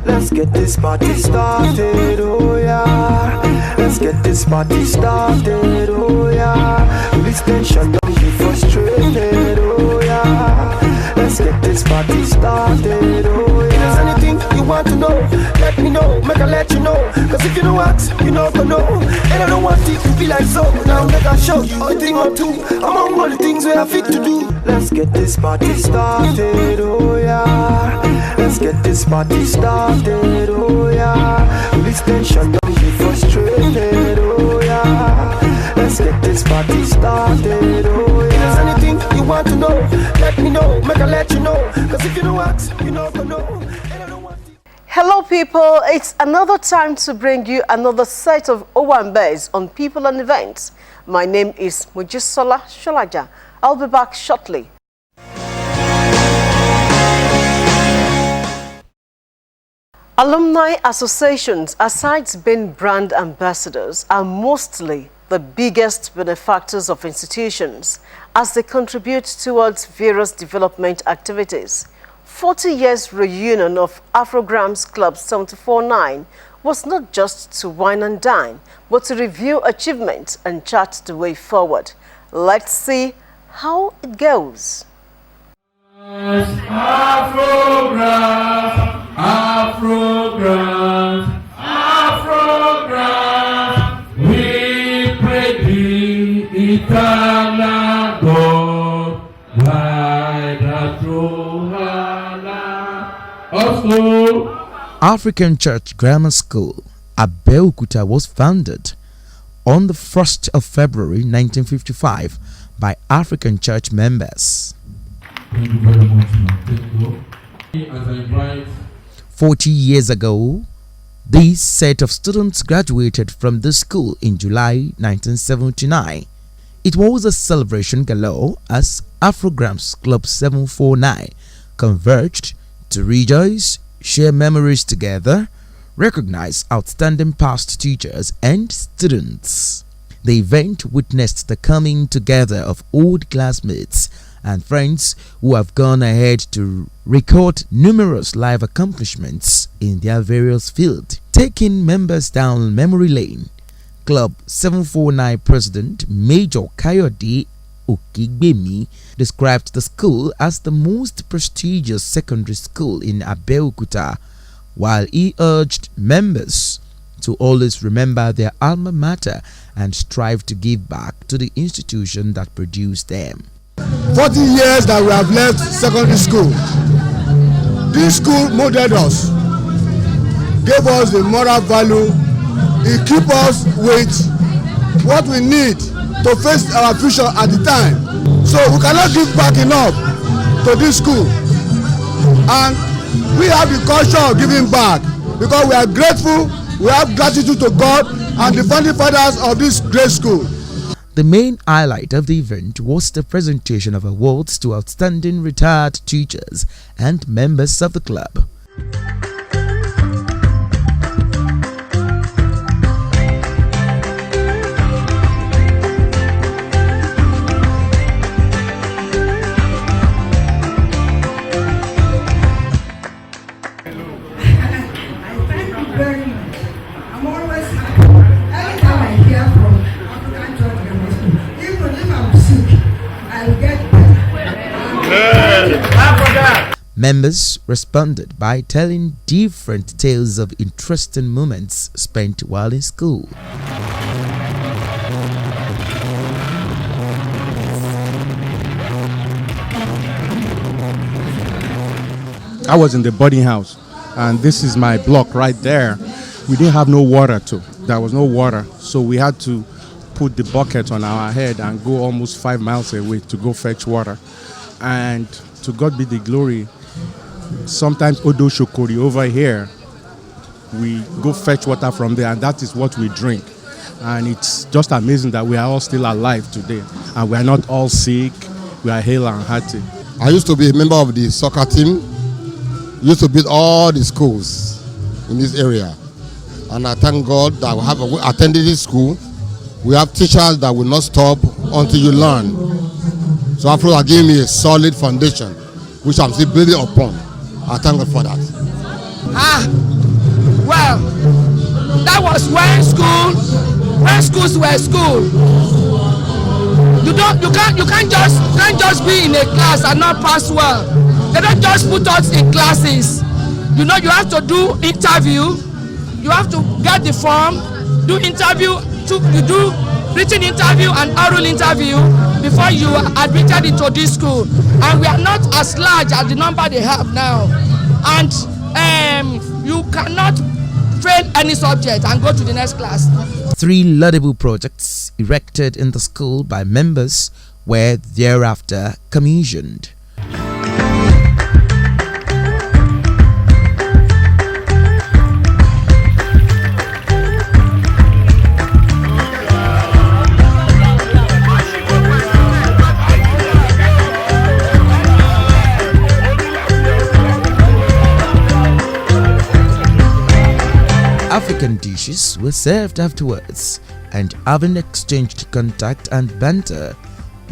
Let's get this party started, oh yeah. Let's get this party started, oh yeah. Release tension, don't be frustrated, oh yeah. Let's get this party started, oh yeah. If there's anything you want to know, let me know, make I let you know. Cause if you don't ask, you not gonna know. And I don't want it to be like so. Now make I show you a thing or two among all the things we are fit to do. Let's get this party started, oh yeah. Let's get this party started, oh yeah. Release tension, don't be frustrated, oh yeah. Let's get this party started, oh yeah. If there's anything you want to know, let me know, make I let you know. Cause if you don't ask, you not gonna know. And I don't want it. Hello people, it's another time to bring you another set of Owambes on people and events. My name is Mojisola Sholaja. I'll be back shortly. Alumni associations, aside being brand ambassadors, are mostly the biggest benefactors of institutions as they contribute towards various development activities. 40 years reunion of Afrograms Club 74-9 was not just to wine and dine, but to review achievements and chart the way forward. Let's see how it goes. Afrograms, we pray thee, eternal God, by the true Allah. Also, African Church Grammar School, Abeokuta, was founded on the 1st of February 1955 by African Church members. Thank you very much, ma'am. As I invite 40 years ago, this set of students graduated from the school in July 1979. It was a celebration galore as Afrograms Club 749 converged to rejoice, share memories together, recognize outstanding past teachers and students. The event witnessed the coming together of old classmates and friends who have gone ahead to record numerous live accomplishments in their various fields. Taking members down memory lane, Club 749 President Major Kayode Okigbemi described the school as the most prestigious secondary school in Abeokuta, while he urged members to always remember their alma mater and strive to give back to the institution that produced them. 40 years that we have left secondary school. This school molded us, gave us the moral value, it keep us with what we need to face our future at the time. So we cannot give back enough to this school, and we have the culture of giving back because we are grateful, we have gratitude to God and the founding fathers of this great school. The main highlight of the event was the presentation of awards to outstanding retired teachers and members of the club. Members responded by telling different tales of interesting moments spent while in school. I was in the boarding house, and this is my block right there. We didn't have no water too. There was no water, so we had to put the bucket on our head and go almost 5 miles away to go fetch water. And to God be the glory, sometimes Odo Shokori over here, we go fetch water from there, and that is what we drink. And it's just amazing that we are all still alive today, and we are not all sick. We are hale and hearty. I used to be a member of the soccer team. Used to beat all the schools in this area, and I thank God that we have attended this school. We have teachers that will not stop until you learn. So Afro are giving me a solid foundation, which I'm still building upon. I thank God for that. because when schools were school, you can't just be in a class and not pass well. They don't just put us in classes. You know, you have to do interview. You have to get the form, do interview. You do written interview and oral interview before you are admitted into this school. And we are not as large as the number they have now. And you cannot fail any subject and go to the next class. 3 laudable projects erected in the school by members were thereafter commissioned. African dishes were served afterwards, and having exchanged contact and banter,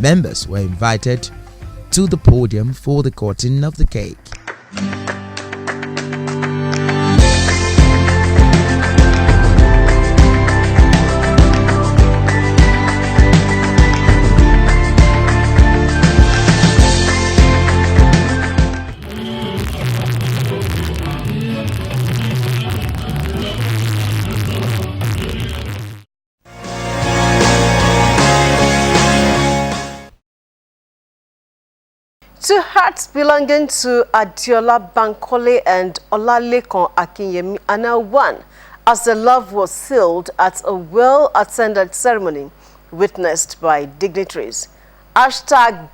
members were invited to the podium for the cutting of the cake. Two hearts belonging to Adiola Bankole and Olalekan Akinyemi are now one, as the love was sealed at a well-attended ceremony witnessed by dignitaries.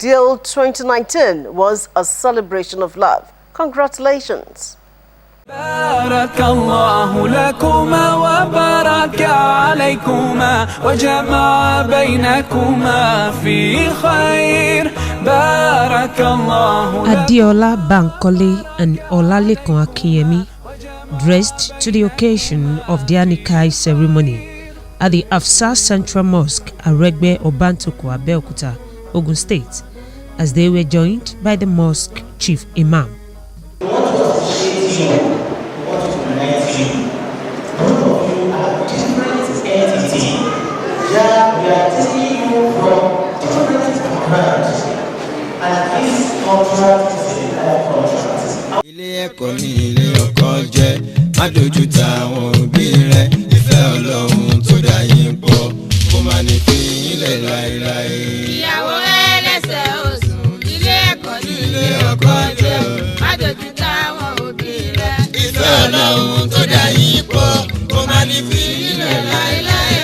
#Deal 2019 was a celebration of love. Congratulations. بارك الله لكما وبارك عليكما وجمع بينكما في خير بارك الله. Adiola Bankole and Olalekan Akinyemi dressed to the occasion of the Anikai ceremony at the Afsa Central Mosque at Regbe Obantoko, Abeokuta, Ogun State, as they were joined by the mosque chief imam. Ilé ẹ̀kọ́ ní ilé ọkọ jẹ́ má dojú ta àwọn òbí rẹ̀ ìfẹ́ Ọlọ́run tó dá yín pọ̀ kó má ní fi ilẹ̀ láéláé. Ìyàwó ẹlẹ́sẹ̀ òsùn ilé ẹ̀kọ́ ní ilé ọkọ jẹ́ má dojú ta àwọn òbí rẹ̀ ìfẹ́ Ọlọ́run tó dá yín pọ̀ kó má ní fi ilẹ̀ láéláé.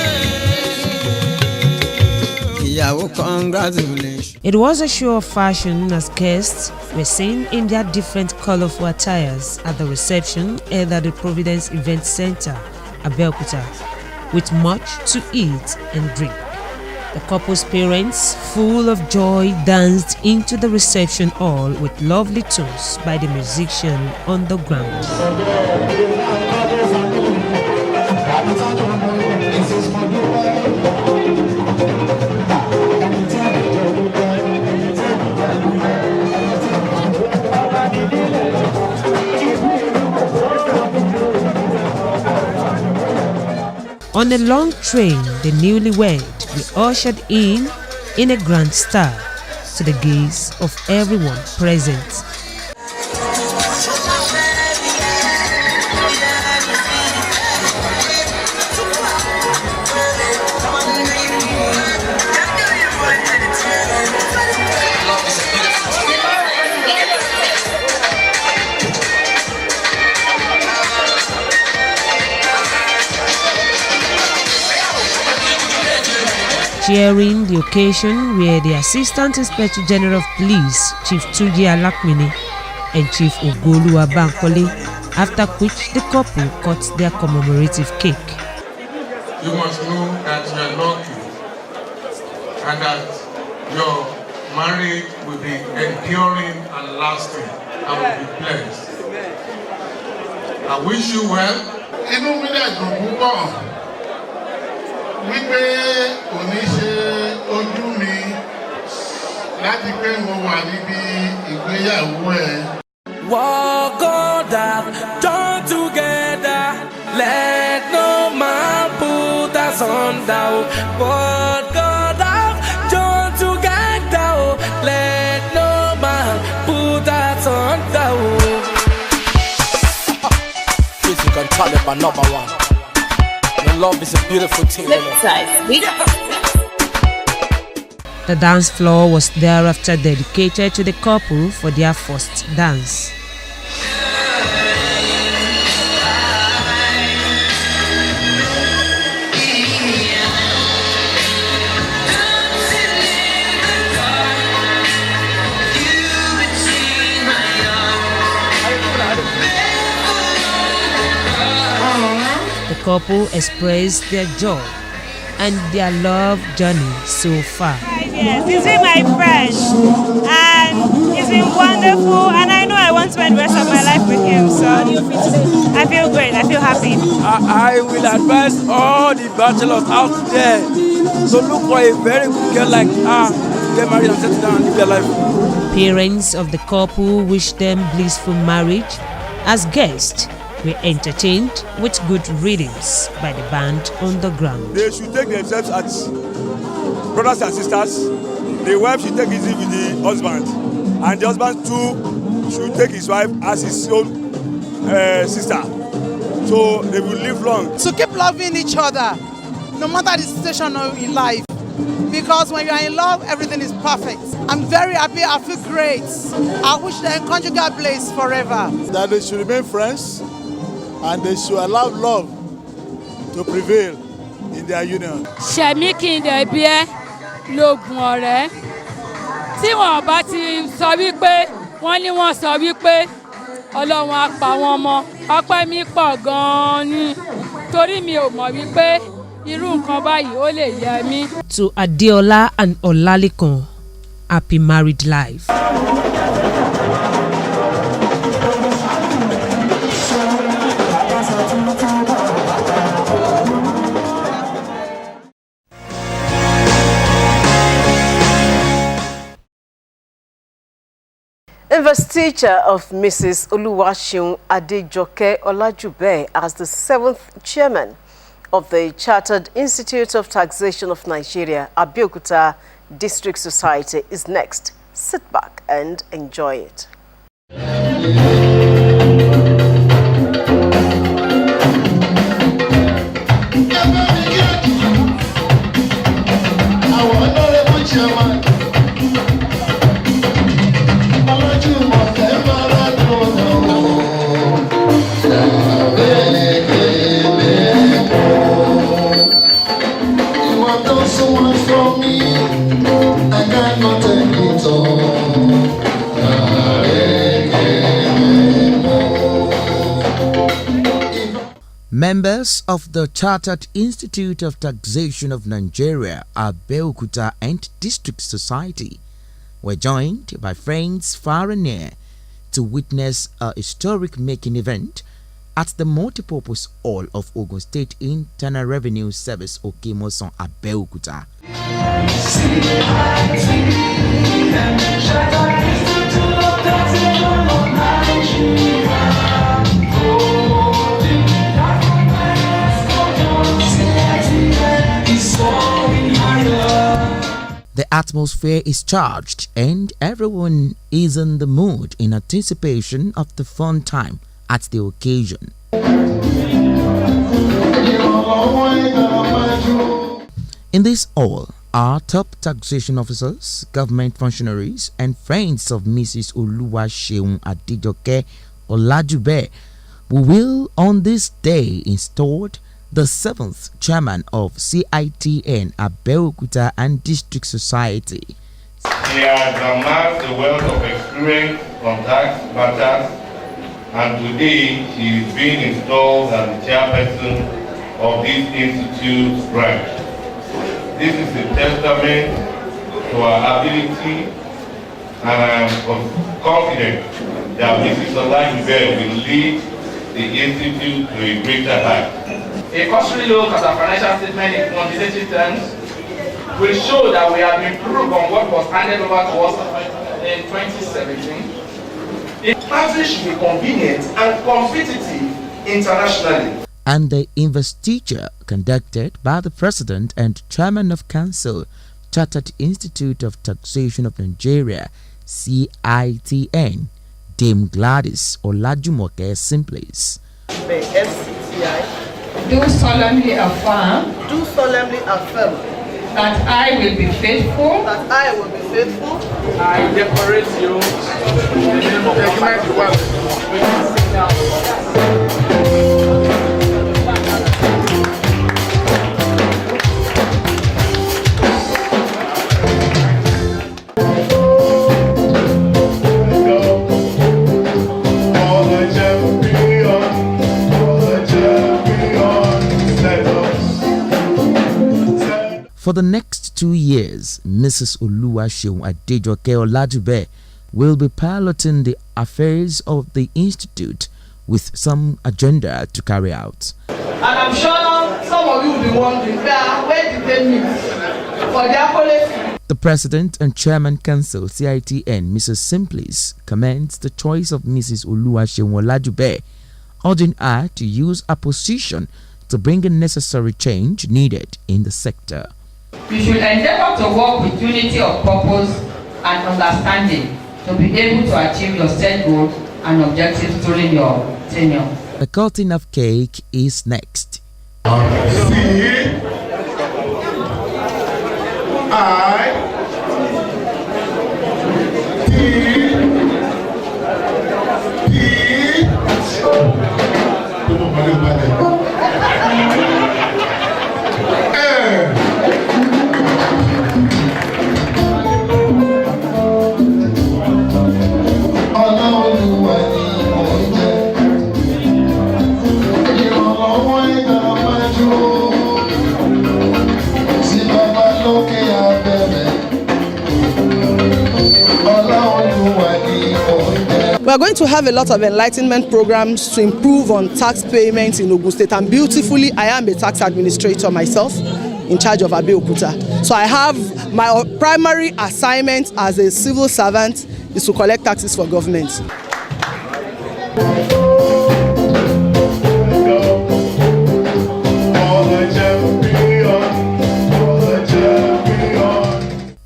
Ìyàwó congratulations. It was a show of fashion as guests were seen in their different colorful attires at the reception held at the Providence Event Center, Abeokuta, with much to eat and drink. The couple's parents, full of joy, danced into the reception hall with lovely tunes by the musician on the ground. On a long train, the newlywed were ushered in a grand style to the gaze of everyone present. Cheering the occasion were the Assistant Inspector General of Police, Chief Tunji Alakmini, and Chief Ogoluwa Bankole, after which the couple cut their commemorative cake. You must know that you are lucky and that your marriage will be enduring and lasting and will be blessed. I wish you well. Wípé òní ṣe ojú mi láti pé mo wà níbi ìgbéyàwó ẹ. Walk God out, join together, let no man asunder, but God have joined together. Let no man put us under. Please, you can tell it my number one. Your love is a beautiful thing. The dance floor was thereafter dedicated to the couple for their first dance. The couple expressed their joy and their love journey so far. Yes, he's been my friend and he's been wonderful, and I know I want to spend the rest of my life with him, so I feel great, I feel happy. I will advise all the bachelors out there to look for a very good girl like her, get married and settle down and live their life. Parents of the couple wish them blissful marriage. As guests were entertained with good readings by the band on the ground. They should take themselves as brothers and sisters. The wife should take it easy with the husband, and the husband too should take his wife as his own sister. So they will live long. To keep loving each other, no matter the situation in life. Because when you are in love, everything is perfect. I'm very happy, I feel great. I wish them conjugal bliss forever. That they should remain friends, and they should allow love to prevail in their union. Ṣẹ̀mí kí n dẹ̀ bí ẹ́ lóògùn ọ̀rẹ́. Tí wọ́n bá ti sọ wípé wọ́n ní wọ́n sọ wípé Ọlọ́run á pa wọ́n mọ́. Ọpẹ́ mi pọ̀ gan-an ni torí mi ò mọ̀ wípé irú nǹkan báyìí ó lè yẹ mí. To Adeola and Olalekan, happy married life. Investiture of Mrs. Oluwaseun Adejoke Olajube as the 7th chairman of the Chartered Institute of Taxation of Nigeria, Abeokuta District Society is next. Sit back and enjoy it. Members of the Chartered Institute of Taxation of Nigeria, Abeokuta and District Society were joined by friends far and near to witness a historic making event at the multipurpose hall of Ogun State Internal Revenue Service Okemoson, Abeokuta. The atmosphere is charged and everyone is in the mood in anticipation of the fun time at the occasion. In this hall are top taxation officers, government functionaries, and friends of Mrs. Oluwaseun Adejoke Olajube, who will on this day installed the 7th chairman of CITN Abeokuta and District Society. He has amassed a wealth of experience on tax matters, and today he is being installed as the chairperson of this institute's branch. This is a testament to our ability, and I am confident that Mrs. Olajube will lead the institute to a greater height. A cursory look at our financial statement in quantitative terms will show that we have improved on what was handed over to us in 2017. Taxes should be convenient and competitive internationally. and the investiture conducted by the President and Chairman of Council, Chartered Institute of Taxation of Nigeria, CITN, Dame Gladys Olajumoke Simples. Do solemnly affirm. Do solemnly affirm. That I will be faithful. That I will be faithful. I decorate you in the name of Almighty God. For the next 2 years, Mrs. Oluwaseun Adejoke Olajube will be piloting the affairs of the Institute with some agenda to carry out. And I'm sure some of you will be wondering, where did they meet for their policy? The President and Chairman Council CITN, Mrs. Simples, commends the choice of Mrs. Oluwaseun Olajube, urging her to use her position to bring a necessary change needed in the sector. You should endeavor to work with unity of purpose and understanding to be able to achieve your set goals and objectives during your tenure. The cutting of cake is next. We are going to have a lot of enlightenment programs to improve on tax payments in Ogun State, and beautifully, I am a tax administrator myself in charge of Abeokuta. So I have my primary assignment as a civil servant is to collect taxes for government.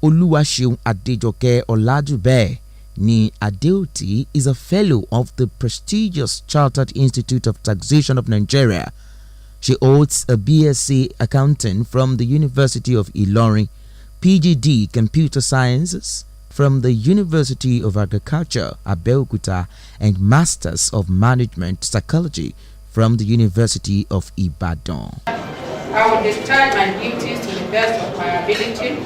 Oluwaseun Adejoke Olajube Ni Adeoti is a fellow of the prestigious Chartered Institute of Taxation of Nigeria. She holds a BSc Accounting from the University of Ilorin, PGD Computer Sciences from the University of Agriculture, Abeokuta, and Masters of Management Psychology from the University of Ibadan. I will discharge my duties to the best of my ability.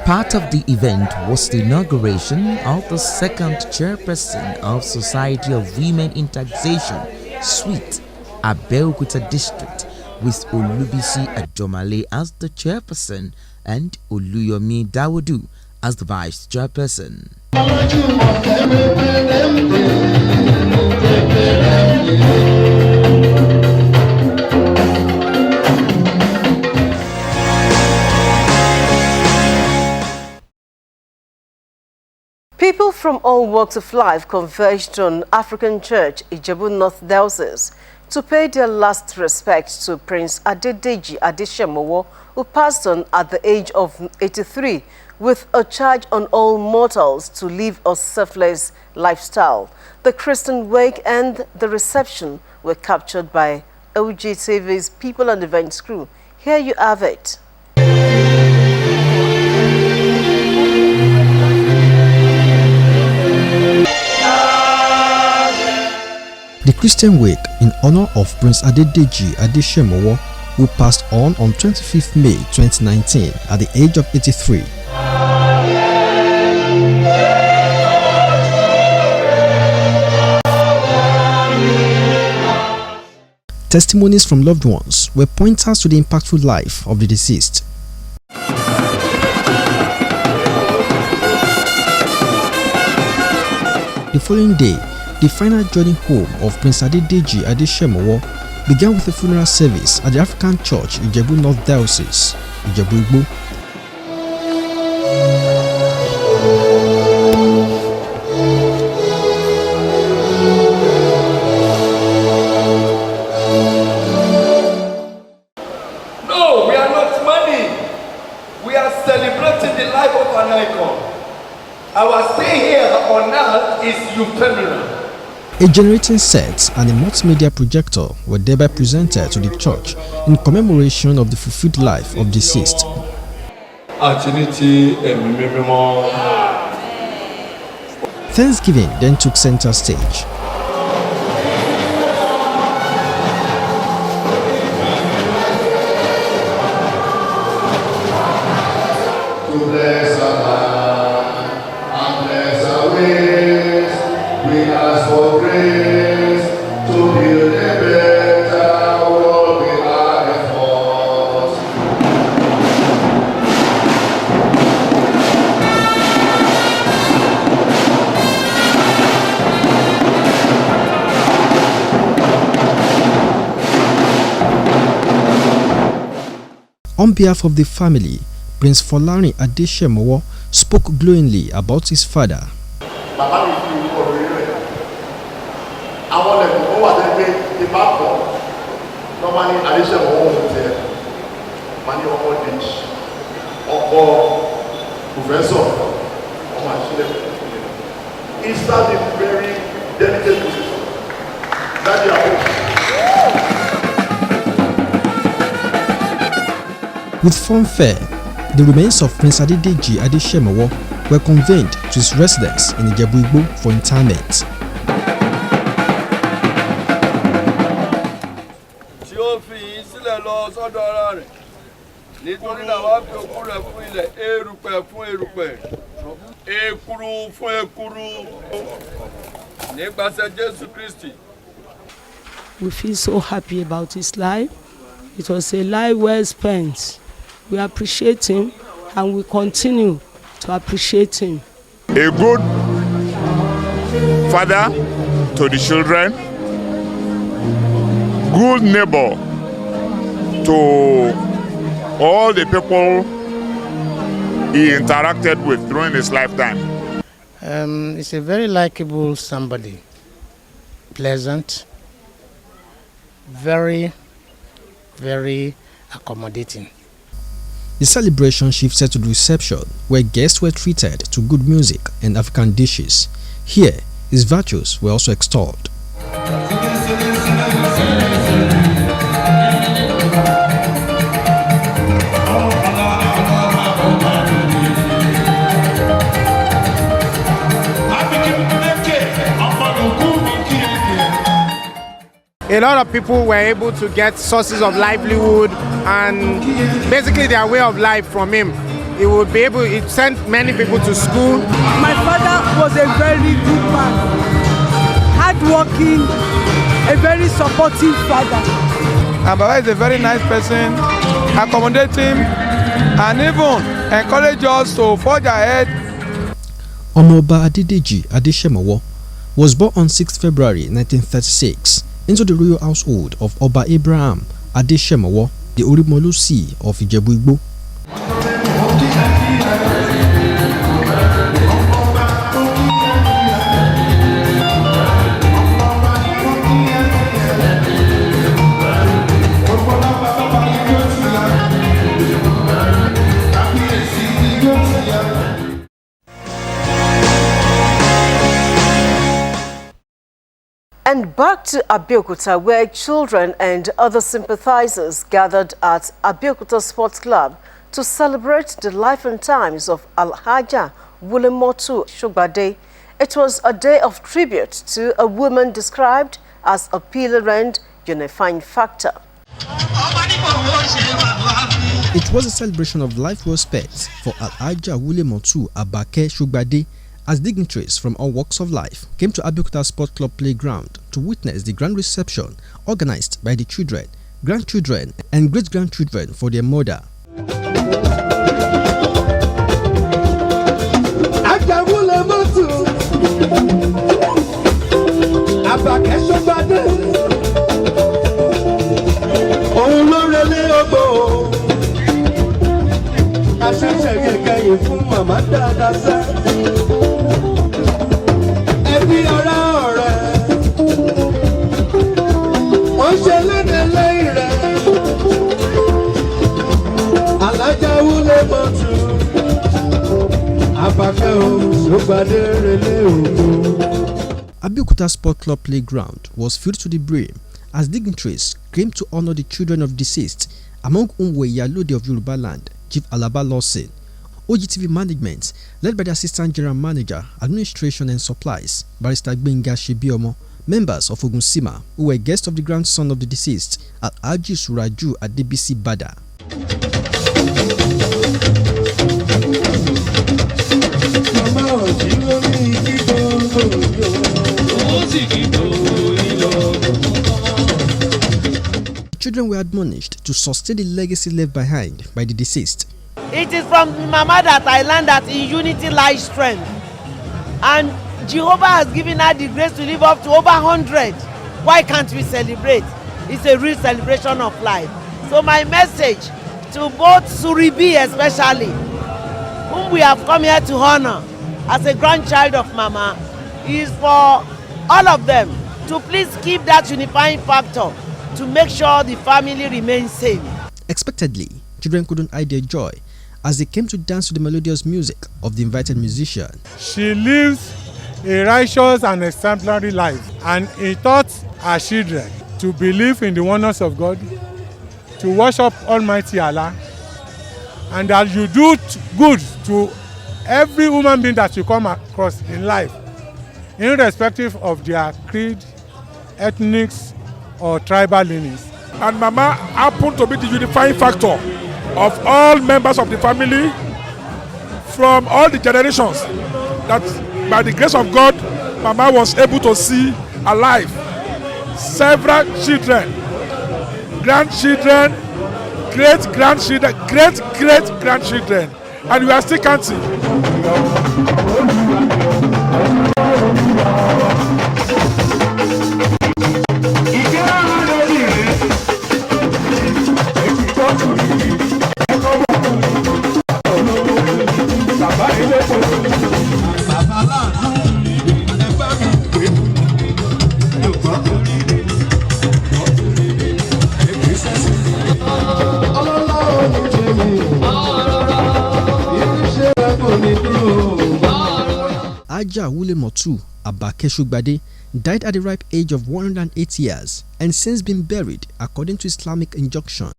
Part of the event was the inauguration of the second chairperson of Society of Women in Taxation, Suite, Abeokuta District, with Olubisi Ajomale as the chairperson and Oluyomi Dawodu as the vice chairperson. People from all walks of life converged on African Church, Ijebu North Diocese, to pay their last respect to Prince Adedeji Adeshemowo, who passed on at the age of 83, with a charge on all mortals to live a selfless lifestyle. The Christian wake and the reception were captured by Ogtv's People and Events crew. Here you have it. The Christian Wake in honor of Prince Adedeji Adeshemowo, who passed on 25th May 2019 at the age of 83. Testimonies from loved ones were pointers to the impactful life of the deceased. The following day, the final journey home of Prince Adedeji Adeshemowo began with a funeral service at the African Church in Ijebu North Diocese, Ijebu Igbo. A generating set and a multimedia projector were thereby presented to the church in commemoration of the fulfilled life of deceased. Thanksgiving then took center stage. On behalf of the family, Prince Folarin Adeshemowo spoke glowingly about his father. With fanfare, the remains of Prince Adedeji Adeshemowo were conveyed to his residence in Ijebu-Igbo for interment. We feel so happy about his life. It was a life well spent. We appreciate him and we continue to appreciate him. A good father to the children, good neighbor to all the people he interacted with during his lifetime. He's a very likable somebody, pleasant, very accommodating. The celebration shifted to the reception, where guests were treated to good music and African dishes. Here, his virtues were also extolled. A lot of people were able to get sources of livelihood and basically their way of life from him. It sent many people to school. My father was a very good man, hardworking, a very supportive father. And Baba is a very nice person, accommodating, and even encourage us to forge ahead. Omoba Adedeji Adeshemowo was born on 6 February 1936 into the royal household of Oba Abraham Adeshemowo, the Orimolusi of Ijebu-Igbo. And back to Abeokuta, where children and other sympathizers gathered at Abeokuta Sports Club to celebrate the life and times of Alhaja Wulemotu Shogbade. It was a day of tribute to a woman described as a pillar and unifying factor. It was a celebration of life well spent for Alhaja Wulemotu Abake Shogbade, as dignitaries from all walks of life came to Abeokuta Sport Club playground to witness the grand reception organized by the children, grandchildren and great-grandchildren for their mother. Abeokuta Sport Club playground was filled to the brim as dignitaries came to honor the children of deceased, among whom were Iyalode of Yoruba land, Chief Alaba Lawson. Ogtv management, led by the Assistant General Manager, Administration and Supplies, Barrister Gbenga Shebiomo, members of Ogunsima, who were guests of the grandson of the deceased at Aji Suraju at DBC Bada. Children were admonished to sustain the legacy left behind by the deceased. It is from Mama that I learned that in unity lies strength. And Jehovah has given her the grace to live up to over 100. Why can't we celebrate? It's a real celebration of life. So my message to both Suribi especially, whom we have come here to honor as a grandchild of Mama, is for all of them to please keep that unifying factor to make sure the family remains safe. Expectedly, children couldn't hide their joy as they came to dance to the melodious music of the invited musician. She lives a righteous and exemplary life, and he taught her children to believe in the oneness of God, to worship Almighty Allah, and that you do good to every human being that you come across in life, irrespective of their creed, ethnics, or tribal lineage. And Mama happened to be the unifying factor of all members of the family from all the generations, that by the grace of God, Mama was able to see alive several children, grandchildren, great-grandchildren, great-great-grandchildren, and we are still counting. Aja Wulemotu Abake Shugbade died at the ripe age of 108 years and since been buried according to Islamic injunction.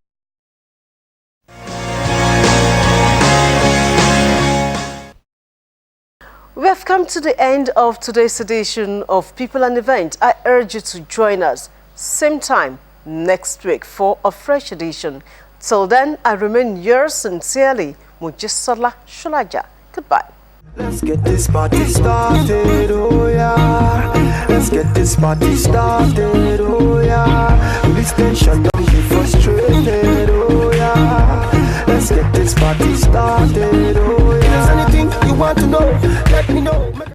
We have come to the end of today's edition of People and Events. I urge you to join us same time next week for a fresh edition. Till then, I remain yours sincerely, Mujisola Shulaja. Goodbye. Let's get this party started, oh yeah. Let's get this party started, oh yeah. This tension don't be frustrated, oh yeah. Let's get this party started, oh yeah. If there's anything you want to know, let me know.